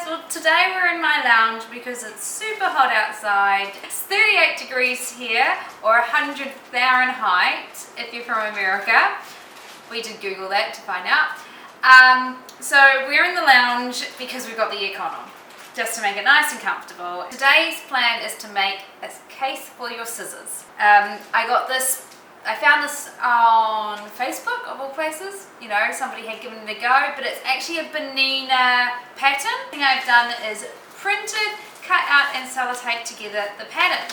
guys, well today we're in my lounge because it's super hot outside. It's 38 degrees here, or 100 Fahrenheit if you're from America. We did Google that to find out. So we're in the lounge because we've got the aircon on, just to make it nice and comfortable. Today's plan is to make a case for your scissors. I found this on Facebook, of all places. You know, somebody had given it a go, but it's actually a Bernina pattern. The thing I've done is printed, cut out and sellotape together the pattern.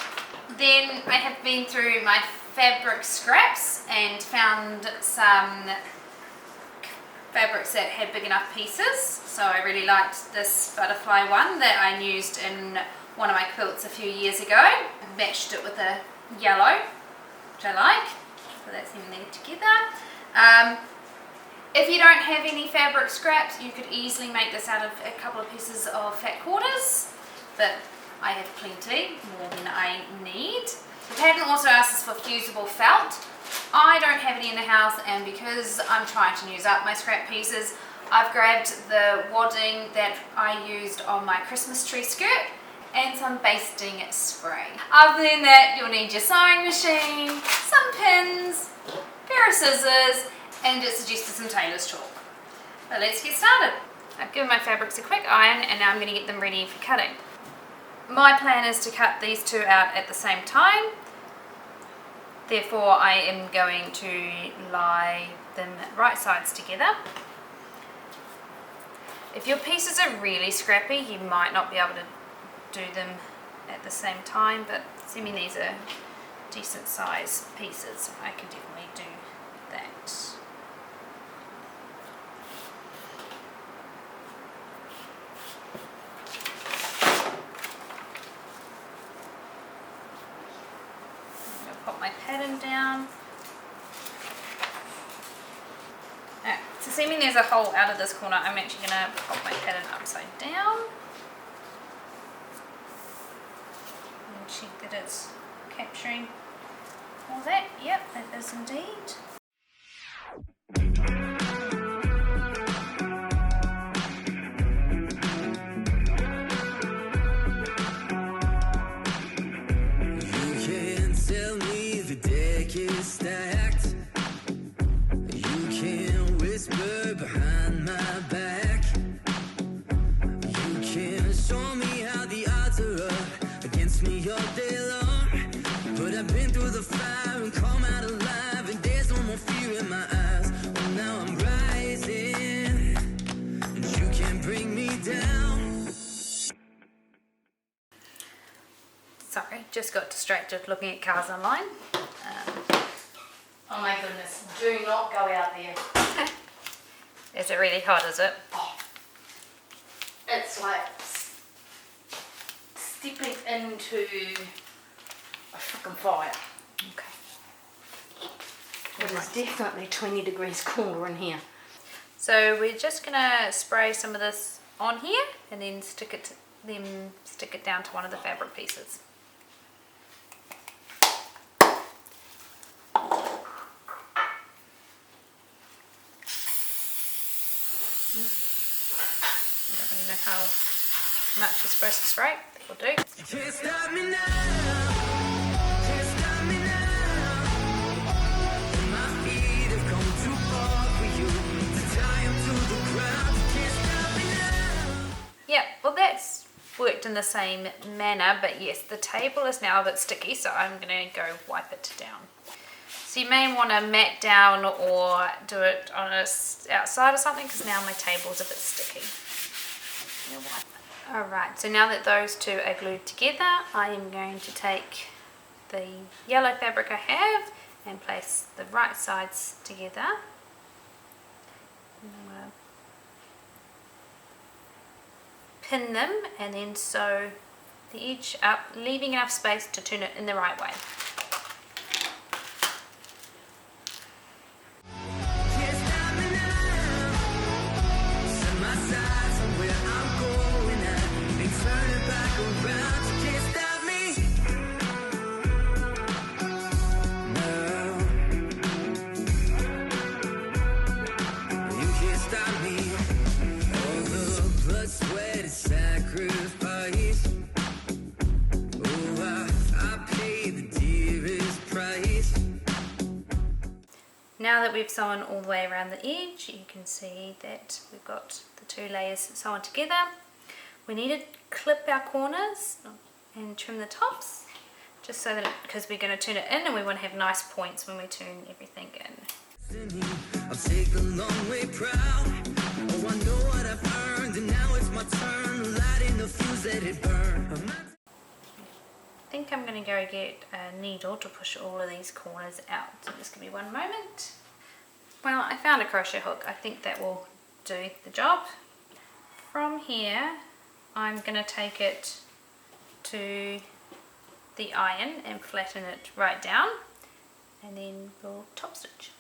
Then I have been through my fabric scraps and found some fabrics that had big enough pieces. So I really liked this butterfly one that I used in one of my quilts a few years ago. I matched it with a yellow, which I like, so that's in there together. If you don't have any fabric scraps, you could easily make this out of a couple of pieces of fat quarters, but I have plenty, more than I need. The pattern also asks for fusible felt. I don't have any in the house, and because I'm trying to use up my scrap pieces, I've grabbed the wadding that I used on my Christmas tree skirt and some basting spray. Other than that, you'll need your sewing machine, some pins, a pair of scissors, and it suggested some tailor's chalk. But let's get started. I've given my fabrics a quick iron and now I'm going to get them ready for cutting. My plan is to cut these two out at the same time. Therefore, I am going to lie them right sides together. If your pieces are really scrappy, you might not be able to do them at the same time, but assuming these are decent size pieces, I can definitely do that. I'm going to pop my pattern down. Alright, so assuming there's a hole out of this corner, I'm actually going to pop my pattern upside down. Check that it's capturing all that. Yep, it is indeed. You can't tell me the deck is stacked. You can't whisper behind my back. You can't show me how the odds are up against me all day long, but I've been through the fire and come out alive, and there's no more fear in my eyes. Oh, now I'm rising, and you can't bring me down. Sorry, just got distracted looking at cars online. Oh my goodness, do not go out there. Is it really hot, is it? Oh, it's like stepping into a freaking fire. Okay. It is definitely 20 degrees cooler in here. So we're just gonna spray some of this on here and then stick it down to one of the fabric pieces. I don't really know how much you're supposed to spray. Will do. Can't stop me now. Can't stop me now. My feet have come too far for you to tie 'em to the ground. Can't stop me now. Yeah, well that's worked in the same manner, but yes, the table is now a bit sticky, so I'm going to go wipe it down. So you may want to mat down or do it on a outside or something, because now my table's a bit sticky. Alright, so now that those two are glued together, I am going to take the yellow fabric I have and place the right sides together. And I'm going to pin them and then sew the edge up, leaving enough space to turn it in the right way. Can't stop me now. Set my sights on where I'm going at and turn it back around. You can't stop me. No. You can't stop me. All the blood, sweat, and sound. now that we've sewn all the way around the edge, you can see that we've got the 2 layers sewn together. We need to clip our corners and trim the tops, just so that because we're going to turn it in and we want to have nice points when we turn everything in. I'll take the long way proud. Oh, I know what I've earned, and now it's my turn. Lighting the fuse, let it burn. I think I'm going to go get a needle to push all of these corners out. So just give me one moment. Well, I found a crochet hook. I think that will do the job. From here, I'm going to take it to the iron and flatten it right down, and then we'll top stitch.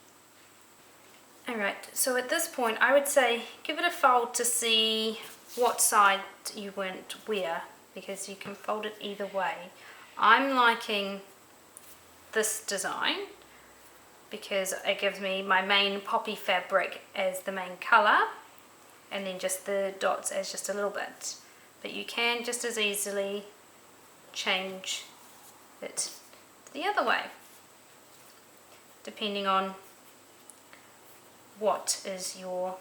Alright, so at this point I would say give it a fold to see what side you want where, because you can fold it either way. I'm liking this design because it gives me my main poppy fabric as the main colour, and then just the dots as just a little bit. But you can just as easily change it the other way, depending on what is your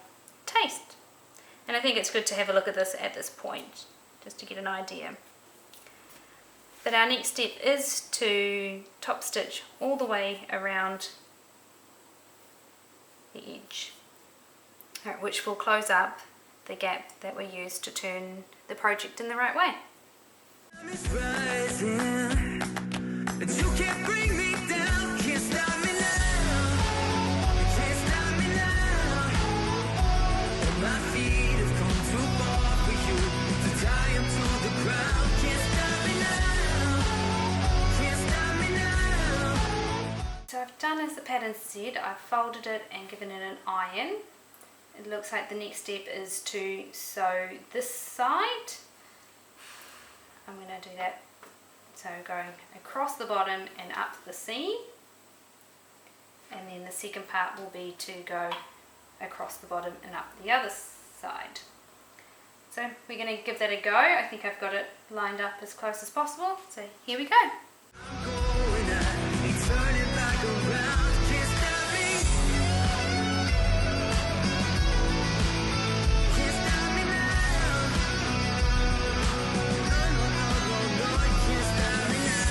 taste. And I think it's good to have a look at this point, just to get an idea. But our next step is to top stitch all the way around the edge, which will close up the gap that we used to turn the project in the right way. It's rising, and you can't bring me down, can't stop me now, you can't stop me now. My feet have come too far for you to tie them to the ground. Can't stop me now, can't stop me now. So I've done as the pattern said. I've folded it and given it an iron. It looks like the next step is to sew this side. I'm going to do that, so going across the bottom and up the seam, and then the second part will be to go across the bottom and up the other side. So we're going to give that a go. I think I've got it lined up as close as possible, so here we go. I'm going out, ain't turning back around, can't stop me. Can't stop me now. No, no, no, no, no, you can't stop me now.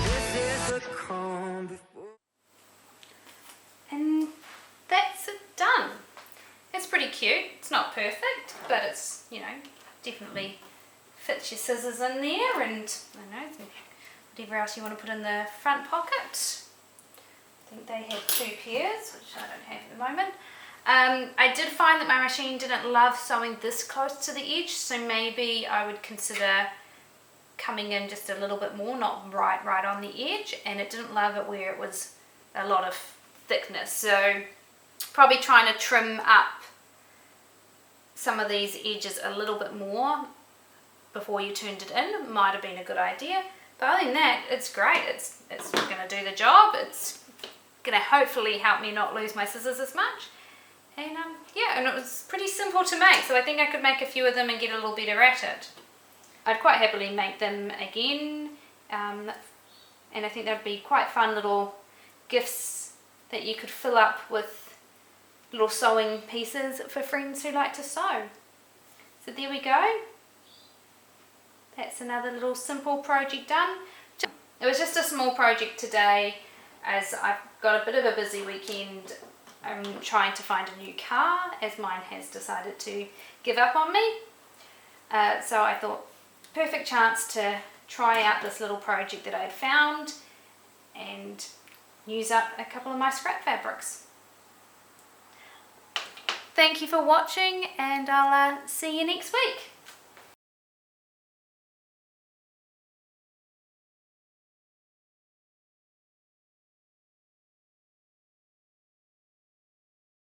This is the calm before. And that's it done. It's pretty cute. It's not perfect, but it's, you know, definitely fits your scissors in there, and I don't know, whatever else you want to put in the front pocket. I think they had 2 pairs, which I don't have at the moment. I did find that my machine didn't love sewing this close to the edge, so maybe I would consider coming in just a little bit more, not right on the edge, and it didn't love it where it was a lot of thickness, so probably trying to trim up some of these edges a little bit more before you turned it in might have been a good idea. But other than that, it's great. It's going to do the job. It's going to hopefully help me not lose my scissors as much. And yeah, and it was pretty simple to make, so I think I could make a few of them and get a little better at it. I'd quite happily make them again, and I think that'd be quite fun little gifts that you could fill up with little sewing pieces for friends who like to sew. So there we go. That's another little simple project done. It was just a small project today, as I've got a bit of a busy weekend. I'm trying to find a new car, as mine has decided to give up on me. So I thought, perfect chance to try out this little project that I'd found and use up a couple of my scrap fabrics. Thank you for watching, and I'll see you next week.